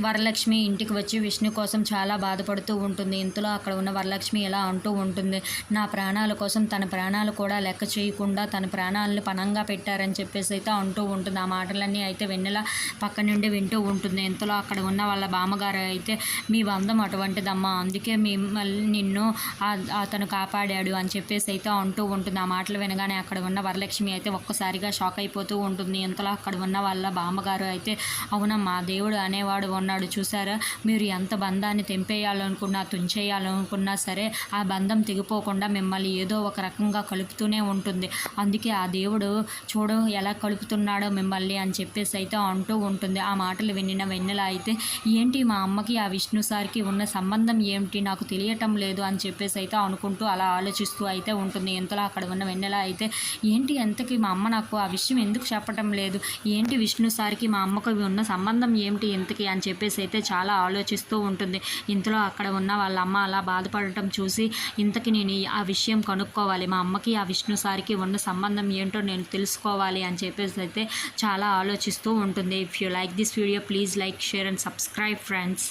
వరలక్ష్మి ఇంటికి వచ్చి విష్ణు కోసం చాలా బాధపడుతూ ఉంటుంది. ఇంతలో అక్కడ ఉన్న వరలక్ష్మి ఇలా అంటూ ఉంటుంది, నా ప్రాణాల కోసం తన ప్రాణాలు కూడా లెక్క చేయకుండా తన ప్రాణాలను పణంగా పెట్టారని చెప్పేసి అయితే అంటూ ఉంటుంది. ఆ మాటలన్నీ అయితే వెన్నెల పక్క నుండి వింటూ ఉంటుంది. ఇంతలో అక్కడ ఉన్న వాళ్ళ బామ్మగారు అయితే, మీ బంధం అటువంటిదమ్మా, అందుకే మిమ్మల్ని నిన్ను అతను కాపాడాడు అని చెప్పేసి అయితే అంటూ ఉంటుంది. ఆ మాటలు వినగానే అక్కడ ఉన్న వరలక్ష్మి అయితే ఒక్కసారిగా షాక్ అయిపోతూ ఉంటుంది. ఇంతలో అక్కడ ఉన్న వాళ్ళ బామ్మగారు అయితే, అవునమ్మా, దేవుడు అనేవాడు ఉన్నాడు చూసారా, మీరు ఎంత బంధాన్ని తెంపేయాలనుకున్నా తుంచేయాలనుకున్నా సరే ఆ బంధం తెగిపోకుండా మిమ్మల్ని ఏదో ఒక రకంగా కలుపుతూనే ఉంటుంది. అందుకే ఆ దేవుడు చూడు ఎలా కలుపుతున్నాడో మిమ్మల్ని అని చెప్పేసి అయితే అంటూ ఉంటుంది. ఆ మాటలు వినిన వెన్నెల అయితే, ఏంటి మా అమ్మకి ఆ విష్ణు సార్కి ఉన్న సంబంధం ఏమిటి నాకు తెలియటం లేదు అని చెప్పేసి అయితే అనుకుంటూ అలా ఆలోచిస్తూ అయితే ఉంటుంది. ఇంతలో అక్కడ ఉన్న వెన్నెల అయితే, ఏంటి ఎంతకి మా అమ్మ నాకు ఆ విషయం ఎందుకు చెప్పటం లేదు, ఏంటి విష్ణు సార్కి మా అమ్మకు ఉన్న సంబంధం ఏమిటి ఎంతకి అని చెప్పేసి అయితే చాలా ఆలోచిస్తూ ఉంటుంది. ఇంతలో అక్కడ ఉన్న వాళ్ళ అమ్మ అలా బాధపడటం చూసి, ఇంతకి నేను ఆ విషయం కనుక్కోవాలి, మా అమ్మకి ఆ విష్ణు సార్కి ఉన్న సంబంధం ఏంటో నేను తెలుసుకోవాలి అని చెప్పేసి అయితే చాలా ఆలోచిస్తూ ఉంటుంది. If you like this video please like, share and subscribe friends.